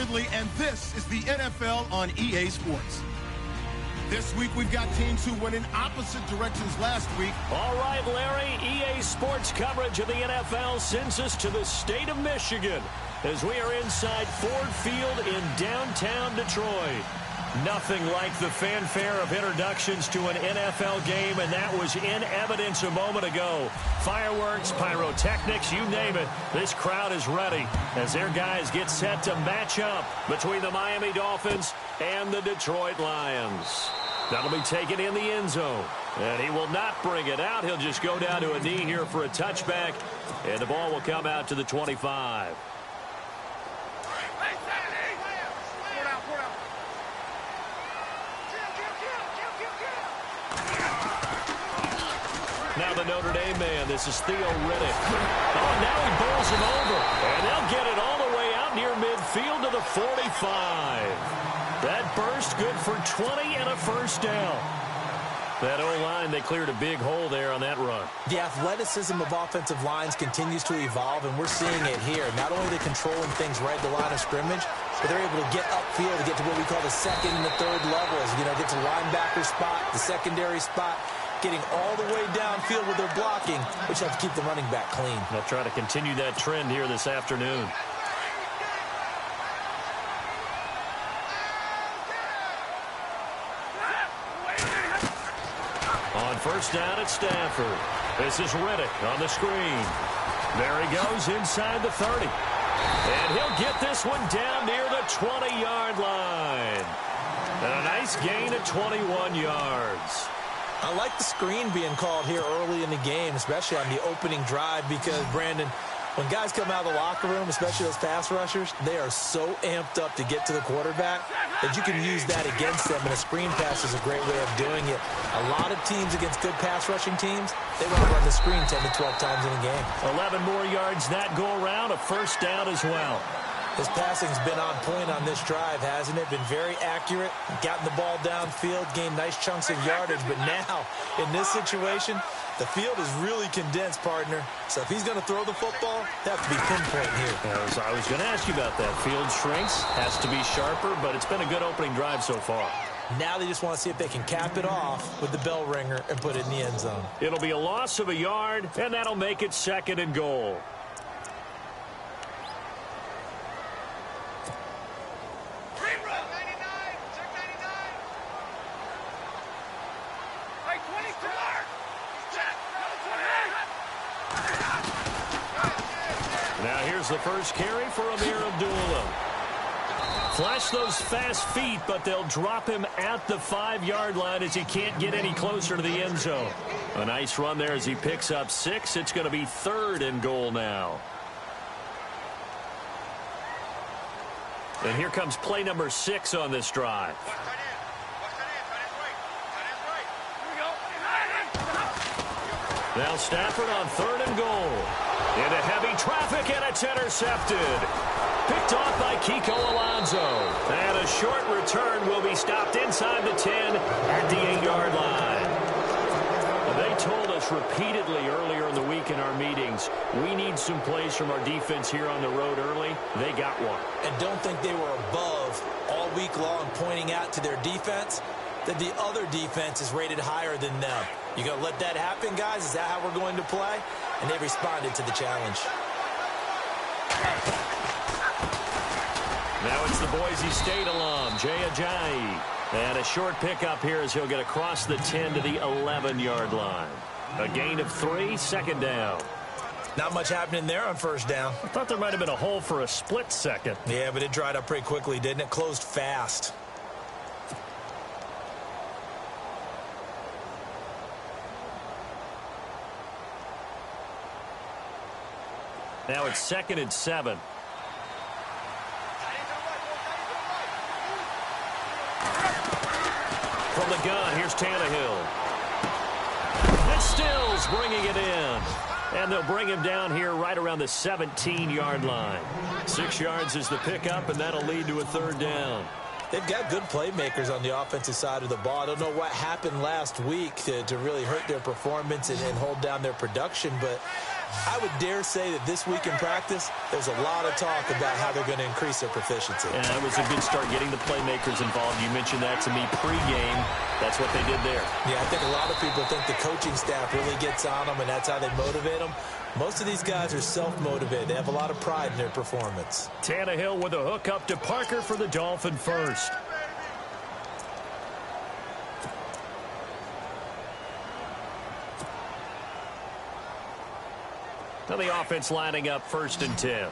Ridley, and this is the NFL on EA Sports. This week, we've got teams who went in opposite directions last week. All right, Larry, EA Sports coverage of the NFL sends us to the state of Michigan as we are inside Ford Field in downtown Detroit. Nothing like the fanfare of introductions to an NFL game, and that was in evidence a moment ago. Fireworks, pyrotechnics, you name it. This crowd is ready as their guys get set to match up between the Miami Dolphins and the Detroit Lions. That'll be taken in the end zone, and he will not bring it out. He'll just go down to a knee here for a touchback, and the ball will come out to the 25. Now the Notre Dame man, this is Theo Riddick. Oh, now he bowls him over. And they'll get it all the way out near midfield to the 45. That burst good for 20 and a first down. That O-line, they cleared a big hole there on that run. The athleticism of offensive lines continues to evolve, and we're seeing it here. Not only are they controlling things right at the line of scrimmage, but they're able to get upfield to get to what we call the second and the third levels. You know, get to the linebacker spot, the secondary spot, getting all the way downfield with their blocking, which helps keep the running back clean. They'll try to continue that trend here this afternoon. On first down at Stafford. This is Riddick on the screen. There he goes inside the 30. And he'll get this one down near the 20-yard line. And a nice gain of 21 yards. I like the screen being called here early in the game, especially on the opening drive, because, Brandon, when guys come out of the locker room, especially those pass rushers, they are so amped up to get to the quarterback that you can use that against them, and a screen pass is a great way of doing it. A lot of teams against good pass rushing teams, they want to run the screen 10 to 12 times in a game. 11 more yards that go around, a first down as well. His passing's been on point on this drive, hasn't it? Been very accurate, gotten the ball downfield, gained nice chunks of yardage. But now, in this situation, the field is really condensed, partner. So if he's going to throw the football, they have to be pinpoint here. I was going to ask you about that. Field shrinks, has to be sharper, but it's been a good opening drive so far. Now they just want to see if they can cap it off with the bell ringer and put it in the end zone. It'll be a loss of a yard, and that'll make it 2nd and goal. Now here's the first carry for Amir Abdullah. Flash those fast feet, but they'll drop him at the 5-yard line as he can't get any closer to the end zone. A nice run there as he picks up 6. It's going to be 3rd and goal now. And here comes play number 6 on this drive. Now Stafford on 3rd and goal. Into heavy traffic, and it's intercepted. Picked off by Kiko Alonso. And a short return will be stopped inside the 10 at the 8-yard line. They told us repeatedly earlier in the week in our meetings, we need some plays from our defense here on the road early. They got one. And don't think they were above all week long pointing out to their defense that the other defense is rated higher than them. You going to let that happen, guys? Is that how we're going to play? And they responded to the challenge. Now it's the Boise State alum, Jay Ajayi. And a short pickup here as he'll get across the 10 to the 11-yard line. A gain of 3, 2nd down. Not much happening there on first down. I thought there might have been a hole for a split second. Yeah, but it dried up pretty quickly, didn't it? Closed fast. Now it's 2nd and 7. From the gun, here's Tannehill. And Stills bringing it in. And they'll bring him down here right around the 17-yard line. 6 yards is the pickup, and that'll lead to a 3rd down. They've got good playmakers on the offensive side of the ball. I don't know what happened last week to really hurt their performance and hold down their production, but I would dare say that this week in practice, there's a lot of talk about how they're going to increase their proficiency. And it was a good start getting the playmakers involved. You mentioned that to me pregame. That's what they did there. Yeah, I think a lot of people think the coaching staff really gets on them, and that's how they motivate them. Most of these guys are self-motivated. They have a lot of pride in their performance. Tannehill with a hook up to Parker for the Dolphin first. Now the offense lining up 1st and 10.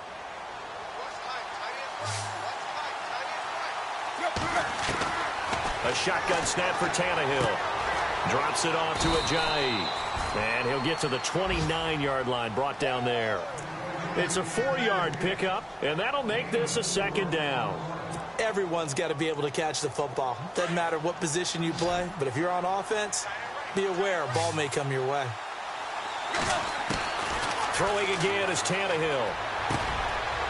A shotgun snap for Tannehill. Drops it off to Ajayi. And he'll get to the 29-yard line, brought down there. It's a 4-yard pickup, and that'll make this a 2nd down. Everyone's got to be able to catch the football. Doesn't matter what position you play, but if you're on offense, be aware a ball may come your way. Throwing again is Tannehill.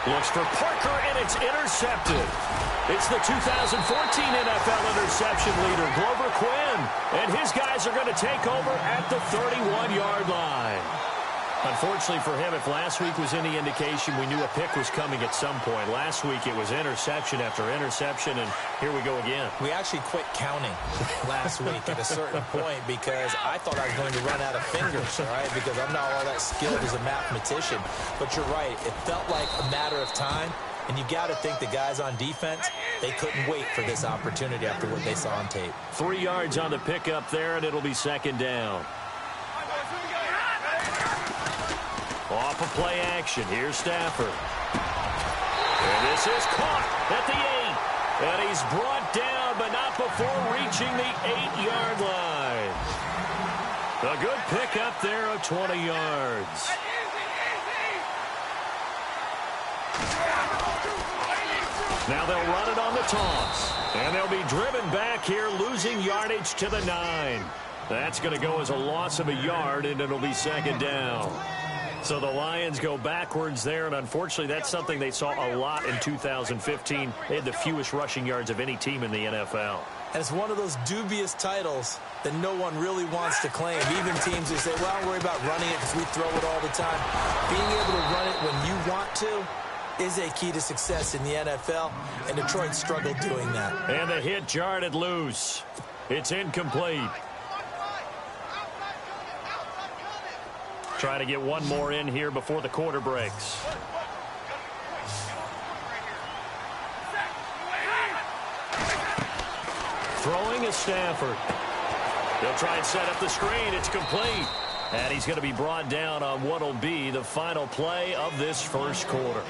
Looks for Parker, and it's intercepted. It's the 2014 NFL interception leader, Glover Quinn. And his guys are going to take over at the 31-yard line. Unfortunately for him, if last week was any indication, we knew a pick was coming at some point. Last week it was interception after interception, and here we go again. We actually quit counting last week at a certain point because I thought I was going to run out of fingers, all right, because I'm not all that skilled as a mathematician. But you're right, it felt like a matter of time, and you got to think the guys on defense, they couldn't wait for this opportunity after what they saw on tape. 3 yards on the pickup there, and it'll be 2nd down. Off of play action. Here's Stafford. And this is caught at the 8. And he's brought down, but not before reaching the 8-yard line. A good pickup there of 20 yards. Now they'll run it on the toss. And they'll be driven back here, losing yardage to the 9. That's going to go as a loss of a yard, and it'll be 2nd down. So the Lions go backwards there, and unfortunately that's something they saw a lot in 2015. They had the fewest rushing yards of any team in the NFL. And it's one of those dubious titles that no one really wants to claim. Even teams who say, well, don't worry about running it because we throw it all the time. Being able to run it when you want to is a key to success in the NFL, and Detroit struggled doing that. And the hit jarred loose. It's incomplete. Try to get one more in here before the quarter breaks. Throwing is Stafford. They'll try and set up the screen. It's complete. And he's going to be brought down on what will be the final play of this first quarter.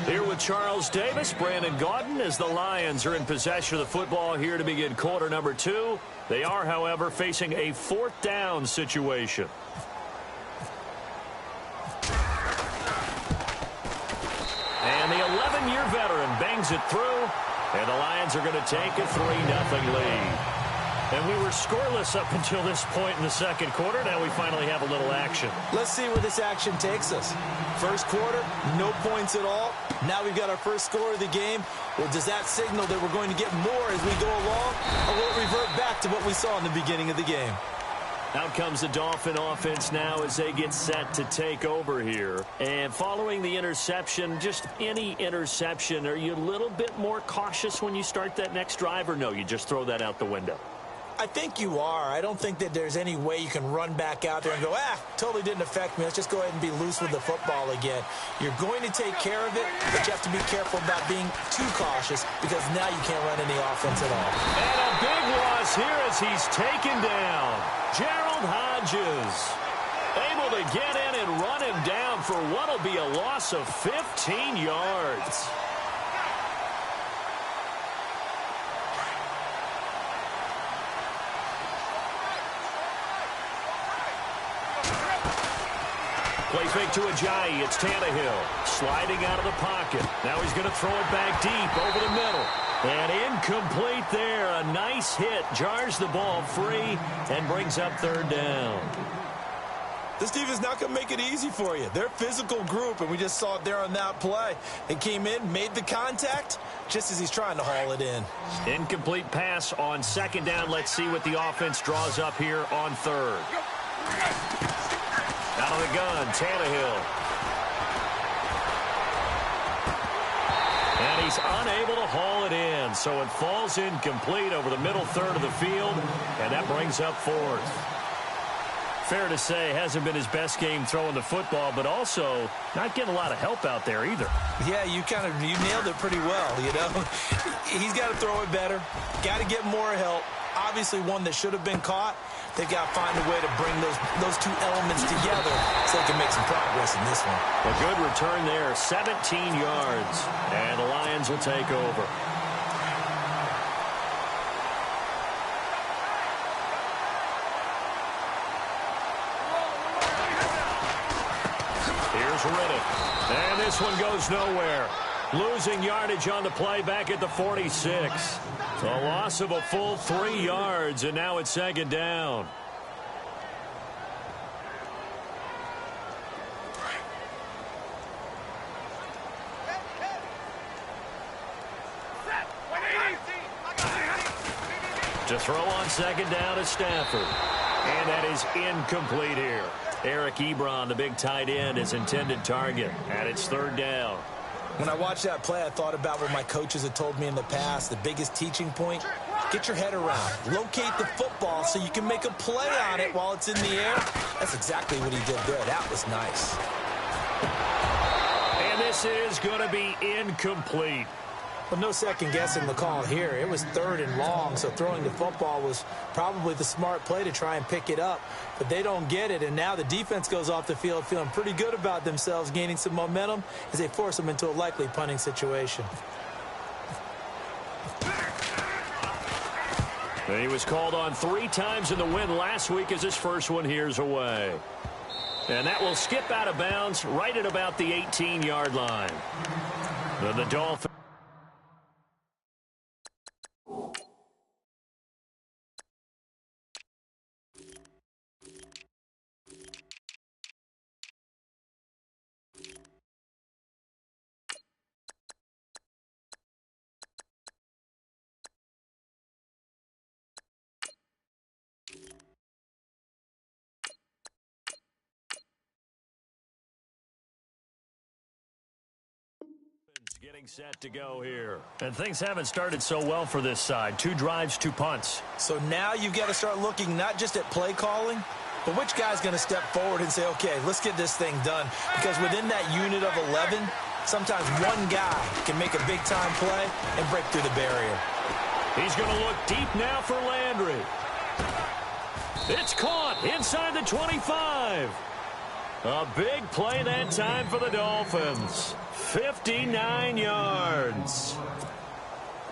Here with Charles Davis, Brandon Gaudin, as the Lions are in possession of the football here to begin quarter number 2. They are, however, facing a 4th down situation. And the 11-year veteran bangs it through, and the Lions are going to take a 3-0 lead. And we were scoreless up until this point in the second quarter. Now we finally have a little action. Let's see where this action takes us. First quarter, no points at all. Now we've got our first score of the game. Well, does that signal that we're going to get more as we go along, or will it revert back to what we saw in the beginning of the game? Out comes the Dolphin offense now as they get set to take over here. And following the interception, just any interception, are you a little bit more cautious when you start that next drive, or no, you just throw that out the window? I think you are. I don't think that there's any way you can run back out there and go, totally didn't affect me. Let's just go ahead and be loose with the football again. You're going to take care of it, but you have to be careful about being too cautious because now you can't run any offense at all. And a big loss here as he's taken down. Gerald Hodges able to get in and run him down for what will be a loss of 15 yards. Play fake to Ajayi. It's Tannehill sliding out of the pocket. Now he's going to throw it back deep over the middle. And incomplete there. A nice hit. Jars the ball free and brings up 3rd down. This team is not going to make it easy for you. They're a physical group, and we just saw it there on that play. They came in, made the contact, just as he's trying to haul it in. Incomplete pass on 2nd down. Let's see what the offense draws up here on 3rd. Now Out of the gun, Tannehill. And he's unable to haul it in, so it falls incomplete over the middle third of the field, and that brings up fourth. Fair to say, hasn't been his best game throwing the football, but also not getting a lot of help out there either. Yeah, you nailed it pretty well, you know. He's got to throw it better, got to get more help. Obviously one that should have been caught. They've got to find a way to bring those two elements together so they can make some progress in this one. A good return there, 17 yards, and the Lions will take over. Here's Riddick, and this one goes nowhere. Losing yardage on the play back at the 46. A loss of a full 3 yards, and now it's second down. To throw on second down is Stafford. And that is incomplete here. Eric Ebron, the big tight end, is intended target. And it's third down. When I watched that play, I thought about what my coaches had told me in the past. The biggest teaching point, get your head around. Locate the football so you can make a play on it while it's in the air. That's exactly what he did there. That was nice. And this is going to be incomplete. Well, no second guessing the call here. It was third and long, so throwing the football was probably the smart play to try and pick it up. But they don't get it, and now the defense goes off the field feeling pretty good about themselves, gaining some momentum as they force them into a likely punting situation. He was called on 3 times in the win last week as his first one here's away. And that will skip out of bounds right at about the 18-yard line. The Dolphins. Getting set to go here. And things haven't started so well for this side. 2 drives, 2 punts. So now you've got to start looking not just at play calling, but which guy's going to step forward and say, okay, let's get this thing done. Because within that unit of 11, sometimes one guy can make a big-time play and break through the barrier. He's going to look deep now for Landry. It's caught inside the 25. A big play that time for the Dolphins. 59 yards.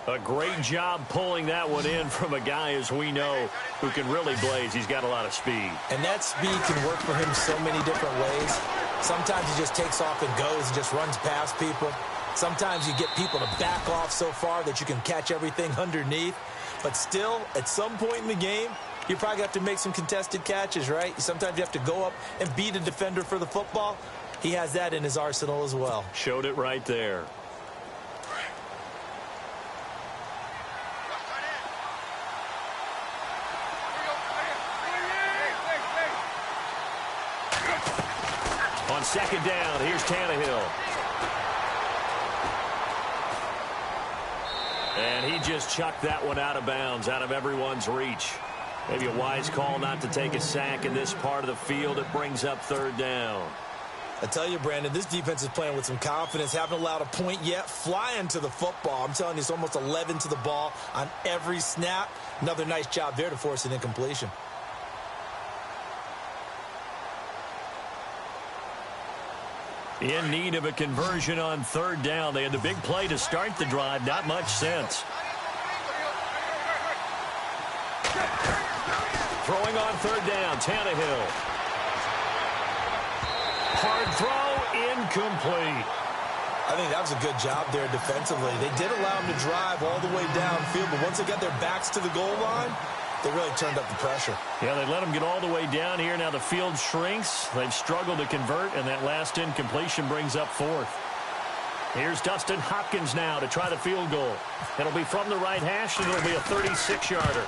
A great job pulling that one in from a guy, as we know, who can really blaze. He's got a lot of speed. And that speed can work for him so many different ways. Sometimes he just takes off and goes and just runs past people. Sometimes you get people to back off so far that you can catch everything underneath. But still, at some point in the game, you probably have to make some contested catches, right? Sometimes you have to go up and beat a defender for the football. He has that in his arsenal as well. Showed it right there. On second down, here's Tannehill. And he just chucked that one out of bounds, out of everyone's reach. Maybe a wise call not to take a sack in this part of the field. It brings up third down. I tell you, Brandon, this defense is playing with some confidence. Haven't allowed a point yet. Flying to the football. I'm telling you, it's almost 11 to the ball on every snap. Another nice job there to force an incompletion. In need of a conversion on third down. They had the big play to start the drive. Not much sense. Throwing on third down, Tannehill. Hard throw, incomplete. I think that was a good job there defensively. They did allow them to drive all the way downfield, but once they got their backs to the goal line, they really turned up the pressure. Yeah, they let them get all the way down here. Now the field shrinks. They've struggled to convert, and that last incompletion brings up fourth. Here's Dustin Hopkins now to try the field goal. It'll be from the right hash, and it'll be a 36-yarder.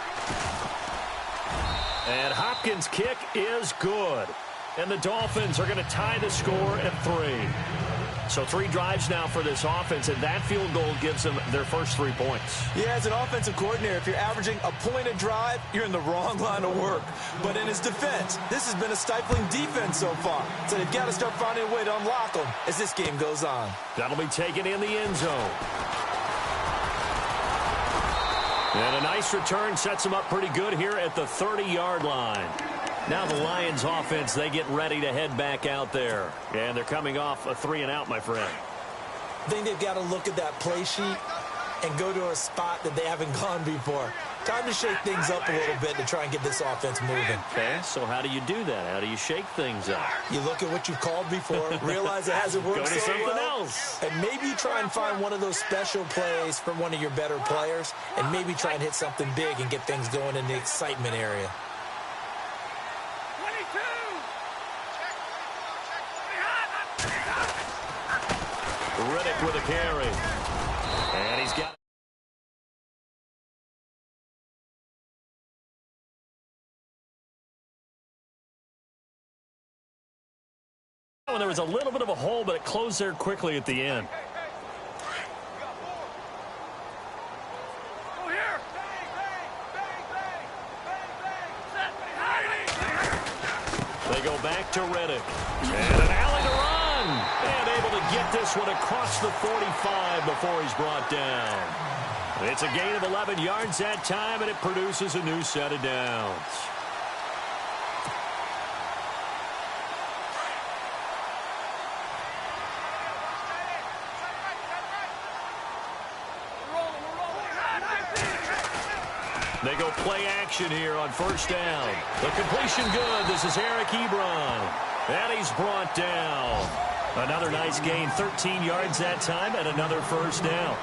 And Hopkins' kick is good. And the Dolphins are going to tie the score at 3. So 3 drives now for this offense, and that field goal gives them their first 3 points. Yeah, as an offensive coordinator, if you're averaging a point a drive, you're in the wrong line of work. But in his defense, this has been a stifling defense so far. So they've got to start finding a way to unlock them as this game goes on. That'll be taken in the end zone. And a nice return sets them up pretty good here at the 30-yard line. Now the Lions offense, they get ready to head back out there. And they're coming off a 3-and-out, my friend. I think they've got to look at that play sheet and go to a spot that they haven't gone before. Time to shake things up a little bit to try and get this offense moving. Okay, so how do you do that? How do you shake things up? You look at what you've called before, realize it hasn't worked so something well, else. And maybe you try and find one of those special plays from one of your better players, and maybe try and hit something big and get things going in the excitement area. Riddick with a carry. And he's got... Oh, there was a little bit of a hole, but it closed there quickly at the end. They go back to Riddick. And an alley to run. And able to get this one across the 45 before he's brought down. It's a gain of 11 yards that time, and it produces a new set of downs. They go play action here on first down. The completion good. This is Eric Ebron. And he's brought down. Another nice gain, 13 yards that time, and another first down.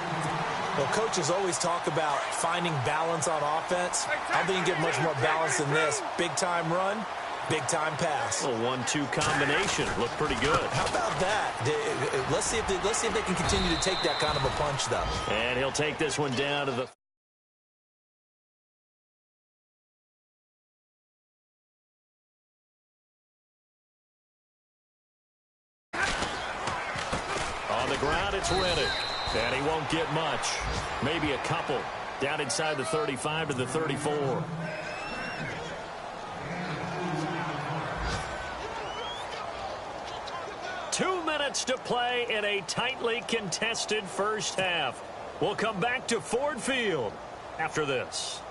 Well, coaches always talk about finding balance on offense. I don't think you get much more balance than this. Big-time run, big-time pass. A 1-2 combination. Looked pretty good. How about that? Let's see if they can continue to take that kind of a punch, though. And he'll take this one down to the... On the ground, it's Riddick. And he won't get much. Maybe a couple. Down inside the 35 to the 34. Two minutes to play in a tightly contested first half. We'll come back to Ford Field after this.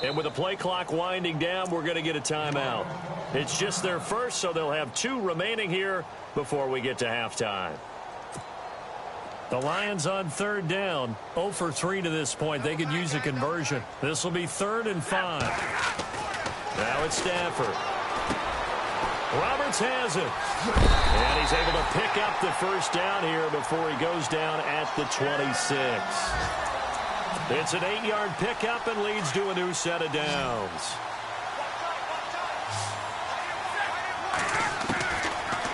And with the play clock winding down, we're going to get a timeout. It's just their first, so they'll have 2 remaining here before we get to halftime. The Lions on third down, 0 for 3 to this point. They could use a conversion. This will be 3rd and 5. Now it's Stafford. Roberts has it. And he's able to pick up the first down here before he goes down at the 26. It's an 8-yard pickup and leads to a new set of downs.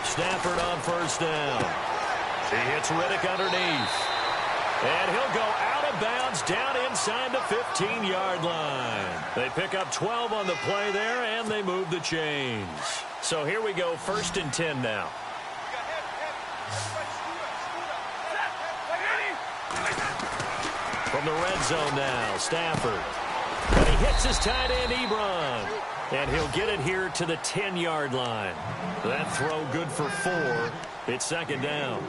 Stafford on first down. He hits Riddick underneath. And he'll go out of bounds down inside the 15-yard line. They pick up 12 on the play there, and they move the chains. So here we go, 1st and 10 now. From the red zone now, Stafford. And he hits his tight end, Ebron. And he'll get it here to the 10-yard line. That throw good for 4. It's 2nd down.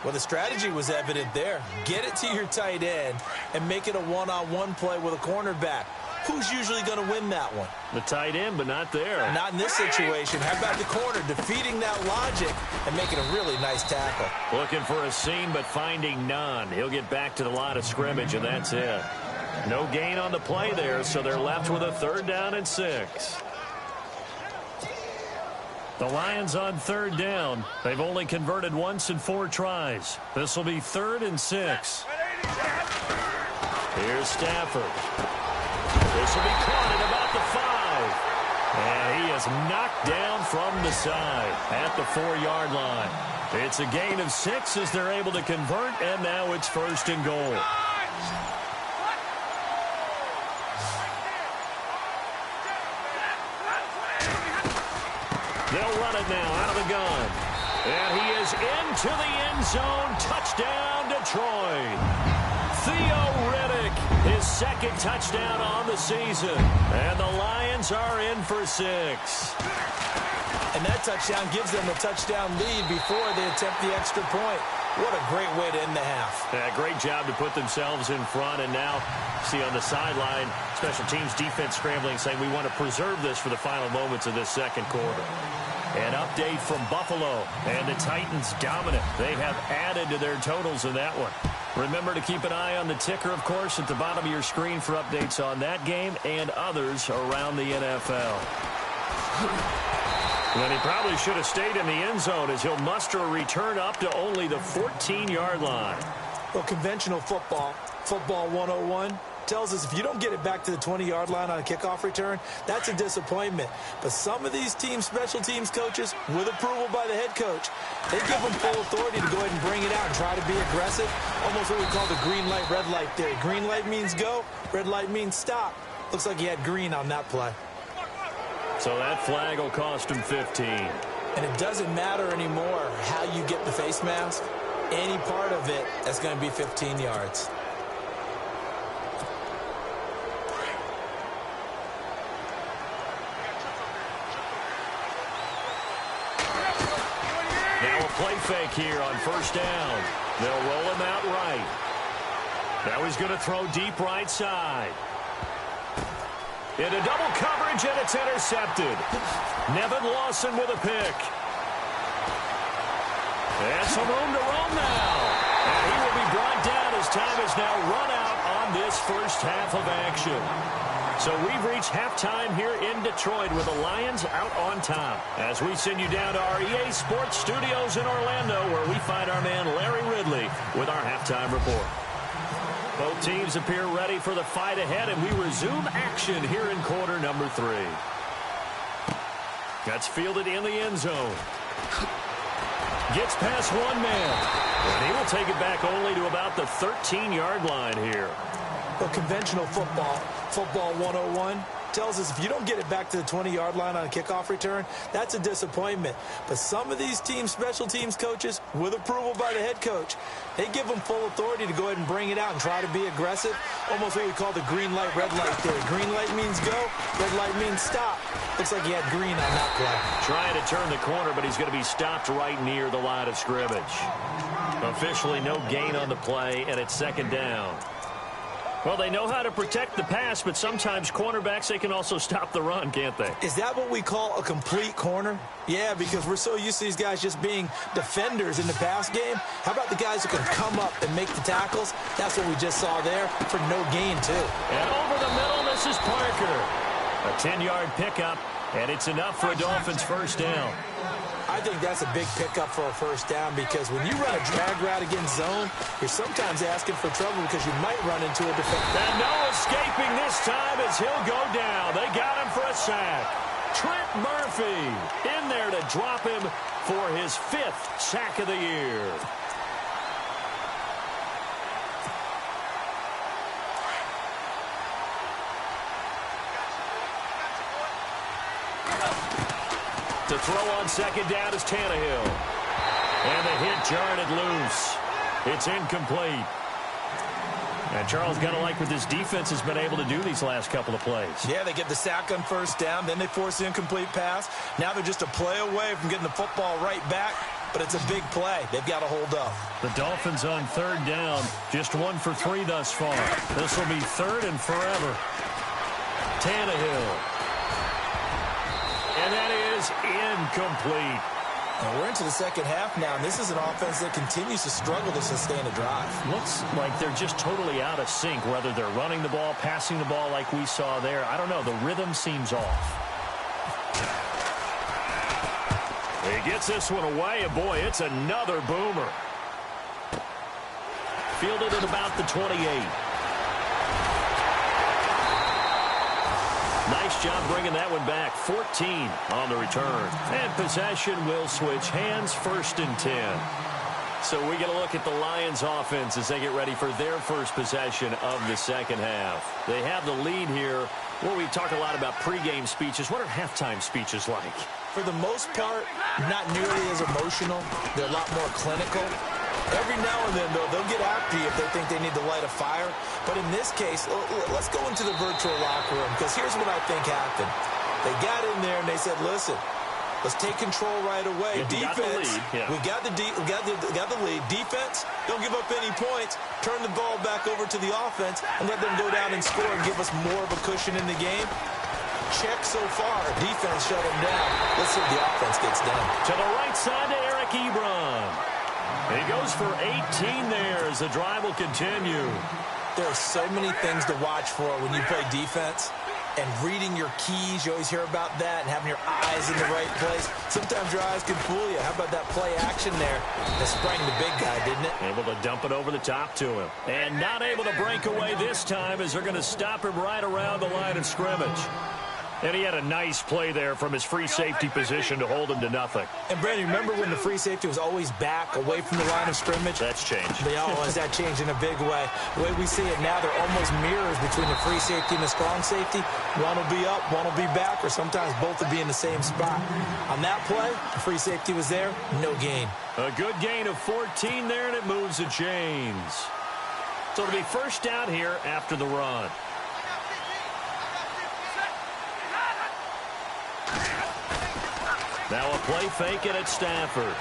Well, the strategy was evident there. Get it to your tight end and make it a one-on-one play with a cornerback. Who's usually going to win that one? The tight end, but not there. Not in this situation. How about the corner defeating that logic and making a really nice tackle? Looking for a seam, but finding none. He'll get back to the line of scrimmage, and that's it. No gain on the play there, so they're left with a 3rd down and 6. The Lions on 3rd down. They've only converted once in 4 tries. This will be 3rd and 6. Here's Stafford. This will be caught at about the 5. And he is knocked down from the side at the 4-yard line. It's a gain of 6 as they're able to convert, and now it's 1st and goal. They'll run it now out of the gun. And he is into the end zone. Touchdown, Detroit. Theo Riddick, his 2nd touchdown on the season. And the Lions are in for 6. And that touchdown gives them a touchdown lead before they attempt the extra point. What a great way to end the half. Yeah, great job to put themselves in front. And now, see on the sideline, special teams defense scrambling, saying we want to preserve this for the final moments of this 2nd quarter. An update from Buffalo, and the Titans dominant. They have added to their totals in that one. Remember to keep an eye on the ticker, of course, at the bottom of your screen for updates on that game and others around the NFL. And he probably should have stayed in the end zone as he'll muster a return up to only the 14-yard line. Well, conventional football 101, tells us if you don't get it back to the 20-yard line on a kickoff return, that's a disappointment. But some of these teams, special teams coaches, with approval by the head coach, they give them full authority to go ahead and bring it out and try to be aggressive. Almost what we call the green light, red light theory. Green light means go, red light means stop. Looks like he had green on that play. So that flag will cost him 15. And it doesn't matter anymore how you get the face mask. Any part of it, that's going to be 15 yards. Now a play fake here on 1st down. They'll roll him out right. Now he's going to throw deep right side. Into double coverage, and it's intercepted. Nevin Lawson with a pick. And some room to roam now. And he will be brought down as time is now run out on this first half of action. So we've reached halftime here in Detroit with the Lions out on top. As we send you down to our EA Sports Studios in Orlando, where we find our man Larry Ridley with our halftime report. Both teams appear ready for the fight ahead, and we resume action here in quarter number 3. That's fielded in the end zone. Gets past one man, and he will take it back only to about the 13-yard line here. Well, conventional football 101, tells us if you don't get it back to the 20-yard line on a kickoff return, that's a disappointment. But some of these teams, special teams coaches, with approval by the head coach, they give them full authority to go ahead and bring it out and try to be aggressive. Almost what we call the green light, red light theory. Green light means go, red light means stop. Looks like he had green on that play. Trying to turn the corner, but he's going to be stopped right near the line of scrimmage. Officially no gain on the play, and it's 2nd down. Well, they know how to protect the pass, but sometimes cornerbacks, they can also stop the run, can't they? Is that what we call a complete corner? Yeah, because we're so used to these guys just being defenders in the pass game. How about the guys who can come up and make the tackles? That's what we just saw there for no gain, too. And over the middle, this is Parker. A 10-yard pickup, and it's enough for a Dolphins first down. I think that's a big pickup for a first down because when you run a drag route against zone, you're sometimes asking for trouble because you might run into a defender. And no escaping this time as he'll go down. They got him for a sack. Trent Murphy in there to drop him for his 5th sack of the year. To throw on 2nd down is Tannehill. And the hit jarred it loose. It's incomplete. And Charles, got to like what this defense has been able to do these last couple of plays. Yeah, they get the sack on 1st down, then they force the incomplete pass. Now they're just a play away from getting the football right back, but it's a big play. They've got to hold up. The Dolphins on 3rd down, just 1 for 3 thus far. This will be 3rd and forever. Tannehill. And that is incomplete. And we're into the 2nd half now, and this is an offense that continues to struggle to sustain a drive. Looks like they're just totally out of sync, whether they're running the ball, passing the ball like we saw there. I don't know. The rhythm seems off. He gets this one away, and boy, it's another boomer. Fielded at about the 28. Nice job bringing that one back. 14 on the return. And possession will switch hands, 1st and 10. So we get a look at the Lions offense as they get ready for their first possession of the second half. They have the lead here. Well, we talk a lot about pregame speeches. What are halftime speeches like? For the most part, not nearly as emotional. They're a lot more clinical. Every now and then, though, they'll get after you if they think they need to light a fire. But in this case, let's go into the virtual locker room, because here's what I think happened. They got in there and they said, listen, let's take control right away. Yeah, Defense, we got the lead. Defense, don't give up any points. Turn the ball back over to the offense and let them go down and score and give us more of a cushion in the game. Check so far. Defense shut them down. Let's see if the offense gets done. To the right side to Eric Ebron. He goes for 18 there as the drive will continue. There are so many things to watch for when you play defense. And reading your keys, you always hear about that, and having your eyes in the right place. Sometimes your eyes can fool you. How about that play action there? That sprang the big guy, didn't it? Able to dump it over the top to him. And not able to break away this time as they're going to stop him right around the line of scrimmage. And he had a nice play there from his free safety position to hold him to nothing. And, Brandon, remember when the free safety was always back, away from the line of scrimmage? That's changed. Has that changed in a big way? The way we see it now, they're almost mirrors between the free safety and the strong safety. One will be up, one will be back, or sometimes both will be in the same spot. On that play, the free safety was there, no gain. A good gain of 14 there, and it moves the chains. So it'll be first down here after the run. Now a play fake it at Stafford.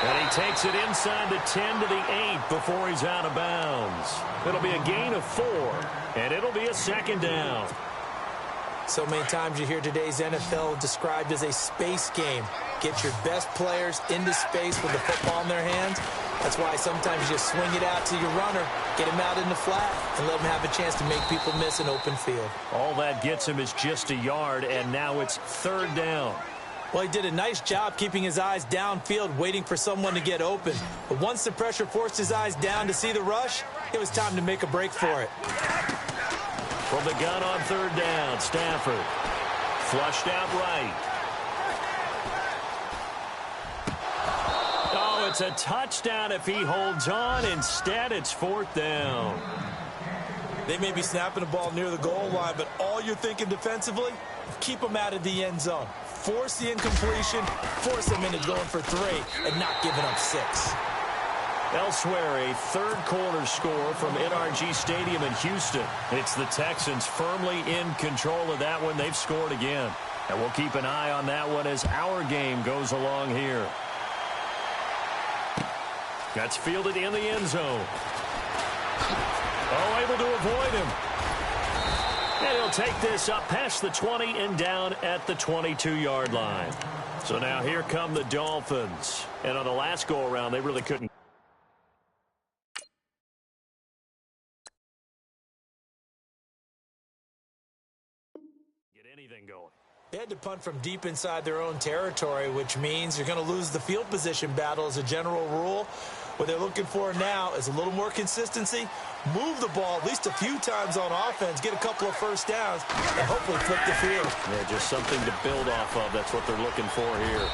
And he takes it inside the 10 to the 8 before he's out of bounds. It'll be a gain of 4, and it'll be a second down. So many times you hear today's NFL described as a space game. Get your best players into space with the football in their hands. That's why sometimes you just swing it out to your runner, get him out in the flat, and let him have a chance to make people miss an open field. All that gets him is just a yard, and now it's 3rd down. Well, he did a nice job keeping his eyes downfield, waiting for someone to get open. But once the pressure forced his eyes down to see the rush, it was time to make a break for it. From the gun on 3rd down, Stafford flushed out right. Oh, it's a touchdown if he holds on. Instead, it's 4th down. They may be snapping the ball near the goal line, but all you're thinking defensively, keep them out of the end zone. Force the incompletion, force them into going for 3, and not giving up 6. Elsewhere, a third-quarter score from NRG Stadium in Houston. It's the Texans firmly in control of that one. They've scored again. And we'll keep an eye on that one as our game goes along here. That's fielded in the end zone. Oh, able to avoid him. And he'll take this up past the 20 and down at the 22-yard line. So now here come the Dolphins. And on the last go-around, they really couldn't get anything going. They had to punt from deep inside their own territory, which means you're going to lose the field position battle as a general rule. What they're looking for now is a little more consistency, move the ball at least a few times on offense, get a couple of first downs, and hopefully flip the field. Yeah, just something to build off of. That's what they're looking for here.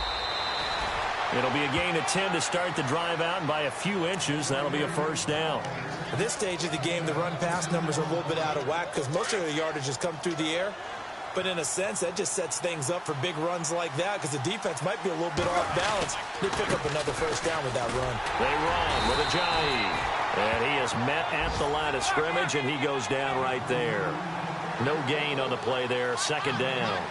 It'll be a gain of 10 to start the drive out, and by a few inches, that'll be a first down. At this stage of the game, the run-pass numbers are a little bit out of whack because most of the yardage has come through the air. But in a sense, that just sets things up for big runs like that because the defense might be a little bit off balance. They pick up another first down with that run. They run with Ajayi. And he is met at the line of scrimmage, and he goes down right there. No gain on the play there, second down.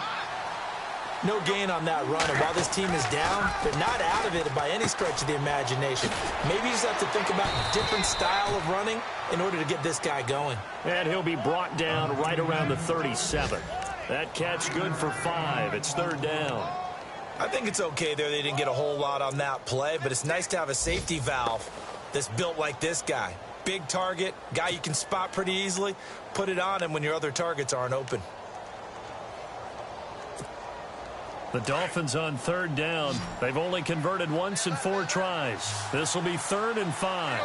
No gain on that run, and while this team is down, they're not out of it by any stretch of the imagination. Maybe you just have to think about a different style of running in order to get this guy going. And he'll be brought down right around the 37. That catch good for 5. It's 3rd down. I think it's okay there. They didn't get a whole lot on that play, but it's nice to have a safety valve that's built like this guy. Big target, guy you can spot pretty easily. Put it on him when your other targets aren't open. The Dolphins on 3rd down. They've only converted once in 4 tries. This will be 3rd and 5.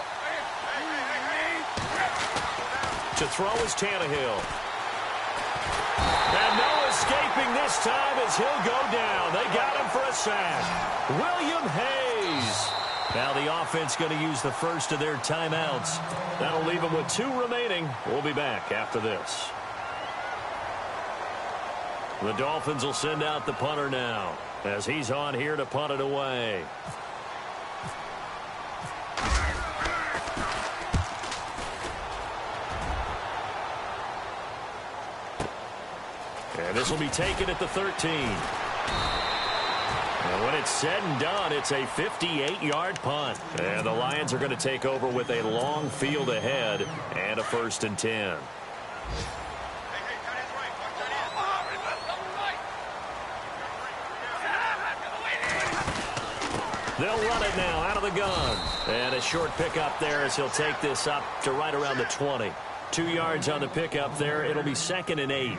To throw is Tannehill. And no escaping this time as he'll go down. They got him for a sack. William Hayes. Now the offense going to use the first of their timeouts. That'll leave them with 2 remaining. We'll be back after this. The Dolphins will send out the punter now as he's on here to punt it away. And this will be taken at the 13. And when it's said and done, it's a 58-yard punt. And the Lions are going to take over with a long field ahead and a 1st and 10. They'll run it now out of the gun. And a short pickup there as he'll take this up to right around the 20. 2 yards on the pickup there. It'll be 2nd and 8.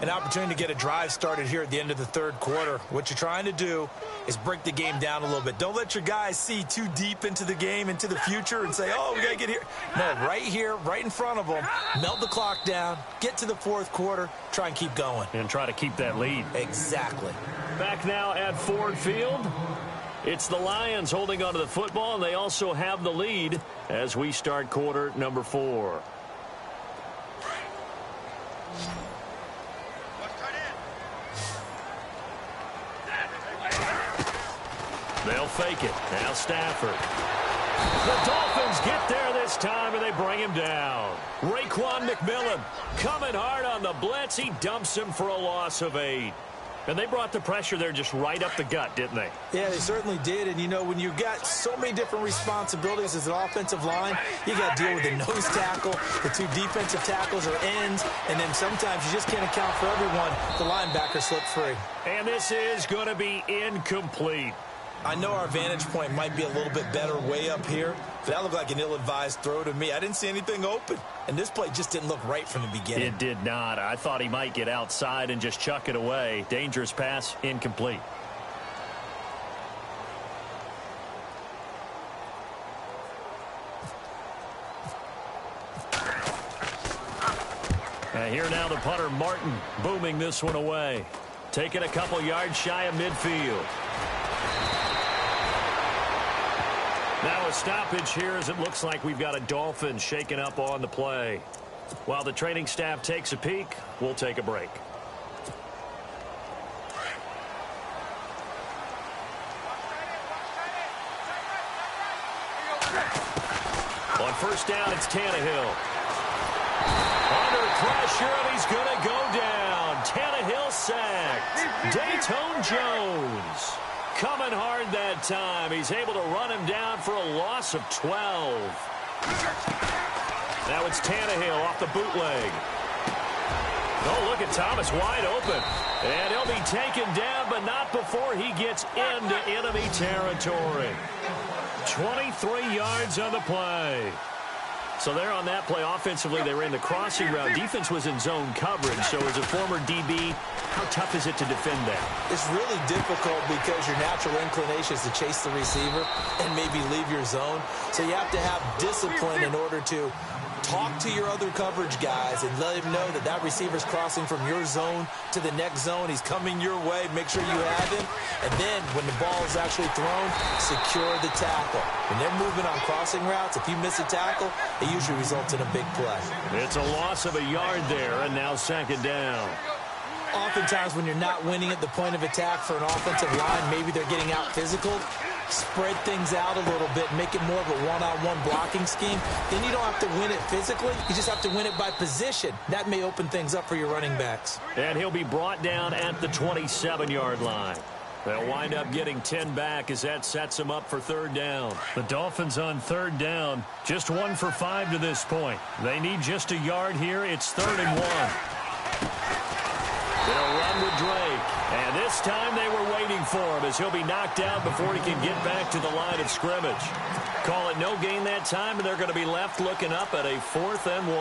An opportunity to get a drive started here at the end of the 3rd quarter. What you're trying to do is break the game down a little bit. Don't let your guys see too deep into the game, into the future, and say, oh, we got to get here. No, right here, right in front of them, melt the clock down, get to the 4th quarter, try and keep going. And try to keep that lead. Exactly. Back now at Ford Field. It's the Lions holding onto the football, and they also have the lead as we start quarter number 4. They'll fake it. Now Stafford. The Dolphins get there this time, and they bring him down. Raekwon McMillan coming hard on the blitz. He dumps him for a loss of 8. And they brought the pressure there just right up the gut, didn't they? Yeah, they certainly did. And, you know, when you've got so many different responsibilities as an offensive line, you got to deal with the nose tackle, the 2 defensive tackles or ends, and then sometimes you just can't account for everyone. The linebacker slipped free. And this is going to be incomplete. I know our vantage point might be a little bit better way up here, but that looked like an ill-advised throw to me. I didn't see anything open, and this play just didn't look right from the beginning. It did not. I thought he might get outside and just chuck it away. Dangerous pass, incomplete. Here now the punter, Martin, booming this one away. Taking a couple yards shy of midfield. Now a stoppage here as it looks like we've got a Dolphin shaking up on the play. While the training staff takes a peek, we'll take a break. On 1st down, it's Tannehill. Under pressure, and he's going to go down. Tannehill sacked. Dayton Jones coming hard that time. He's able to run him down for a loss of 12. Now it's Tannehill off the bootleg. Oh, look at Thomas wide open. And he'll be taken down, but not before he gets into enemy territory. 23 yards on the play. So there on that play, offensively, they ran the crossing route. Defense was in zone coverage. So as a former DB, how tough is it to defend that? It's really difficult because your natural inclination is to chase the receiver and maybe leave your zone. So you have to have discipline in order to talk to your other coverage guys and let him know that that receiver's crossing from your zone to the next zone. He's coming your way. Make sure you have him. And then when the ball is actually thrown, secure the tackle. When they're moving on crossing routes, if you miss a tackle, it usually results in a big play. It's a loss of a yard there, and now 2nd down. Oftentimes when you're not winning at the point of attack for an offensive line, maybe they're getting out physical, spread things out a little bit, make it more of a one-on-one blocking scheme. Then you don't have to win it physically. You just have to win it by position. That may open things up for your running backs. And he'll be brought down at the 27-yard line. They'll wind up getting 10 back as that sets them up for 3rd down. The Dolphins on 3rd down, just 1 for 5 to this point. They need just a yard here. It's 3rd and 1. They'll run with Drake. And this time they were waiting for him as he'll be knocked down before he can get back to the line of scrimmage. Call it no gain that time, and they're going to be left looking up at a 4th and 1.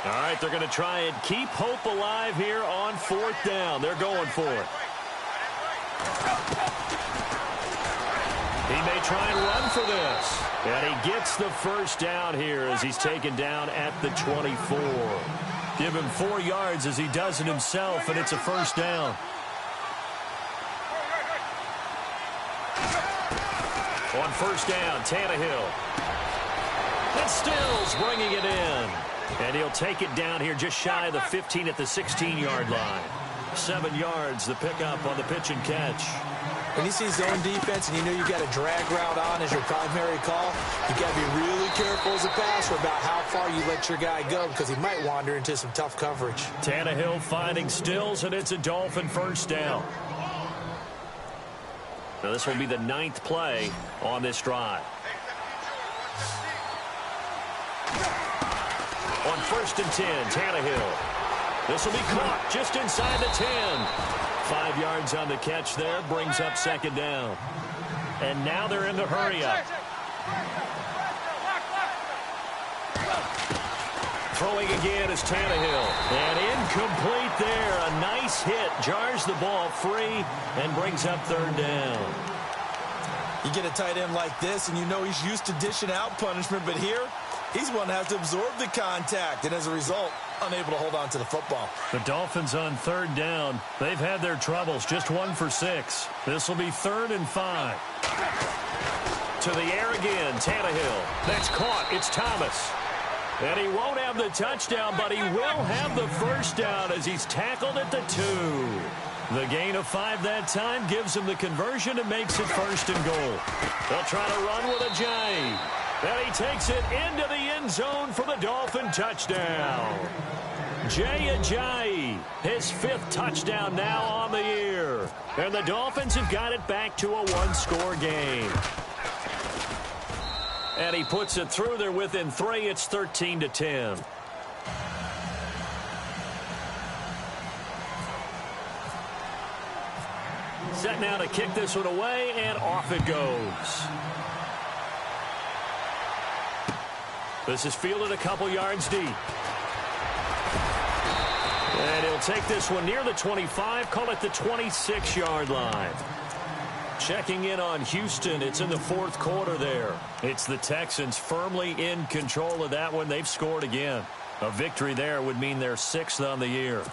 All right, they're going to try and keep hope alive here on 4th down. They're going for it. He may try and run for this. And he gets the first down here as he's taken down at the 24. Give him 4 yards as he does it himself, and it's a first down. On first down, Tannehill. And Stills bringing it in. And he'll take it down here just shy of the 15 at the 16-yard line. 7 yards, the pickup on the pitch and catch. When you see zone defense and you know you've got a drag route on as your primary call, you've got to be really careful as a passer about how far you let your guy go because he might wander into some tough coverage. Tannehill finding Stills, and it's a Dolphin first down. Now this will be the 9th play on this drive. On first and 10, Tannehill. This will be caught just inside the 10. 5 yards on the catch there, brings up second down. And now they're in the hurry-up. Throwing again is Tannehill. And incomplete there. A nice hit. Jars the ball free and brings up third down. You get a tight end like this, and you know he's used to dishing out punishment, but here, he's one that has to absorb the contact, and as a result, unable to hold on to the football. The Dolphins on third down. They've had their troubles. Just 1 for 6. This will be 3rd and 5. To the air again, Tannehill. That's caught. It's Thomas. And he won't have the touchdown, but he will have the first down as he's tackled at the 2. The gain of 5 that time gives him the conversion and makes it 1st and goal. They'll try to run with a J. And he takes it into the end zone for the Dolphin touchdown. Jay Ajayi, his 5th touchdown now on the year. And the Dolphins have got it back to a 1-score game. And he puts it through. They're within 3. It's 13-10. Set now to kick this one away, and off it goes. This is fielded a couple yards deep. And he'll take this one near the 25, call it the 26-yard line. Checking in on Houston, it's in the 4th quarter there. It's the Texans firmly in control of that one. They've scored again. A victory there would mean they're 6th on the year.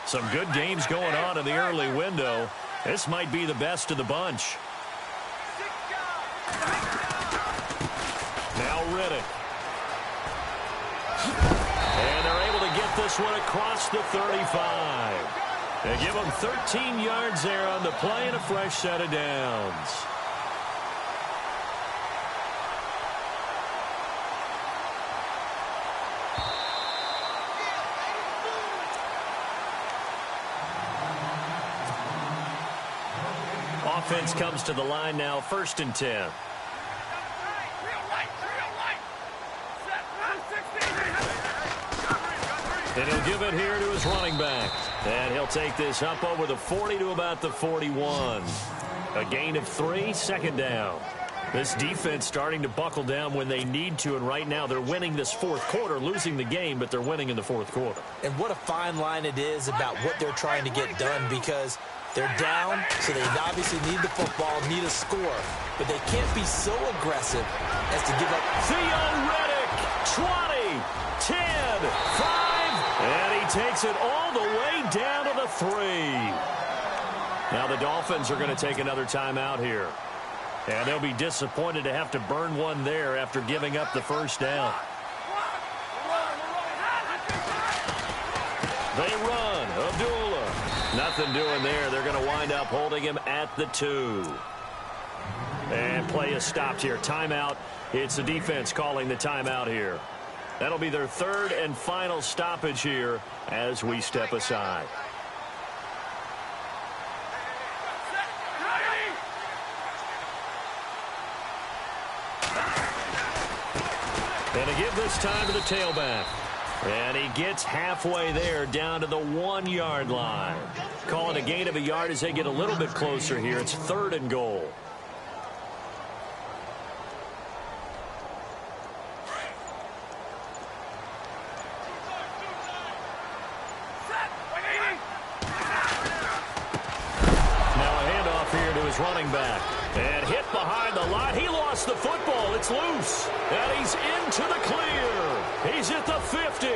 Some good games going on in the early window. This might be the best of the bunch. Now Riddick. And they're able to get this one across the 35. They give him 13 yards there on the play and a fresh set of downs. Offense comes to the line now, 1st and 10. And he'll give it here to his running back. And he'll take this up over the 40 to about the 41. A gain of 3, 2nd down. This defense starting to buckle down when they need to, and right now they're winning this 4th quarter, losing the game, but they're winning in the 4th quarter. And what a fine line it is about what they're trying to get done, because they're down, so they obviously need the football, need a score, but they can't be so aggressive as to give up. Theo Riddick, 20, 10, 5, and he takes it all the way down to the 3. Now the Dolphins are going to take another timeout here. And they'll be disappointed to have to burn one there after giving up the first down. They run. Abdullah. Nothing doing there. They're going to wind up holding him at the 2. And play is stopped here. Timeout. It's the defense calling the timeout here. That'll be their 3rd and final stoppage here as we step aside. And to give this time to the tailback. And he gets halfway there down to the 1-yard line. Call it a gain of a yard as they get a little bit closer here. It's 3rd and goal. Now a handoff here to his running back. And hit behind the line. He lost the football. It's loose. And he's into the clear. He's at the 50.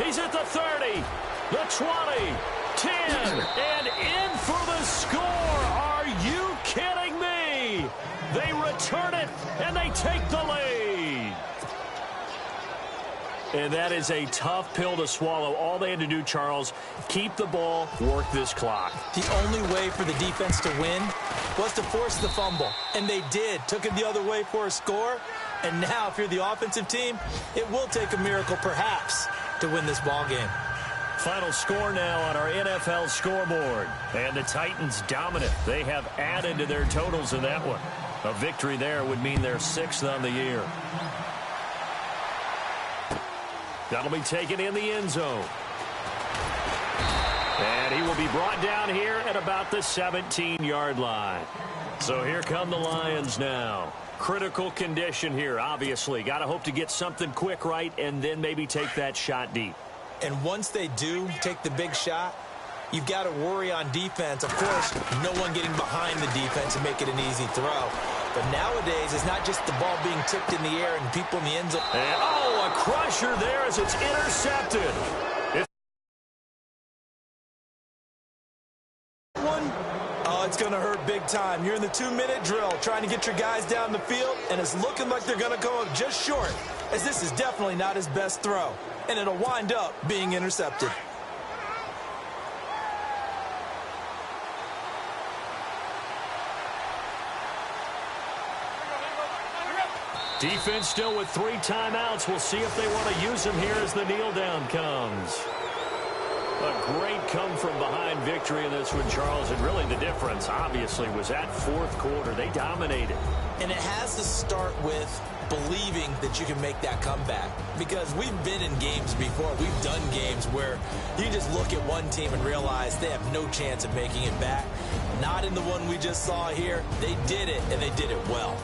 He's at the 30. The 20. 10. And in for the score. Are you kidding me? They return it, and they take the lead. And that is a tough pill to swallow. All they had to do, Charles, keep the ball, work this clock. The only way for the defense to win was to force the fumble. And they did. Took it the other way for a score. And now, if you're the offensive team, it will take a miracle, perhaps, to win this ball game. Final score now on our NFL scoreboard. And the Titans dominant. They have added to their totals in that one. A victory there would mean they're 6th on the year. That'll be taken in the end zone. And he will be brought down here at about the 17-yard line. So here come the Lions now. Critical condition here, obviously. Got to hope to get something quick right and then maybe take that shot deep. And once they do take the big shot, you've got to worry on defense. Of course, no one getting behind the defense and make it an easy throw. But nowadays, it's not just the ball being tipped in the air and people in the end zone. And, oh, a crusher there as it's intercepted. It's going to hurt big time. You're in the 2-minute drill trying to get your guys down the field, and it's looking like they're going to go up just short, as this is definitely not his best throw, and it'll wind up being intercepted. Defense still with 3 timeouts. We'll see if they want to use them here as the kneel down comes. A great come-from-behind victory in this one, Charles. And really the difference, obviously, was that 4th quarter. They dominated. And it has to start with believing that you can make that comeback. Because we've been in games before. We've done games where you just look at one team and realize they have no chance of making it back. Not in the one we just saw here. They did it, and they did it well.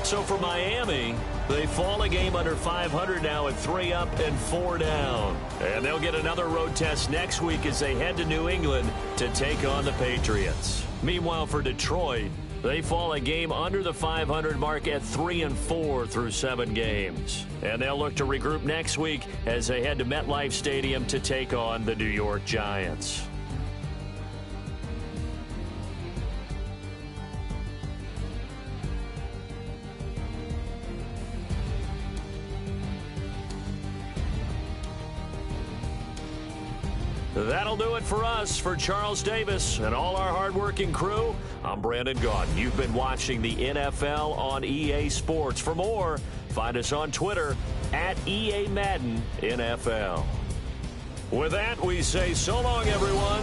So for Miami, they fall a game under 500 now at 3 up and 4 down. And they'll get another road test next week as they head to New England to take on the Patriots. Meanwhile, for Detroit, they fall a game under the 500 mark at 3 and 4 through 7 games. And they'll look to regroup next week as they head to MetLife Stadium to take on the New York Giants. That'll do it for us. For Charles Davis and all our hardworking crew, I'm Brandon Gaudin. You've been watching the NFL on EA Sports. For more, find us on Twitter at EA Madden NFL. With that, we say so long, everyone.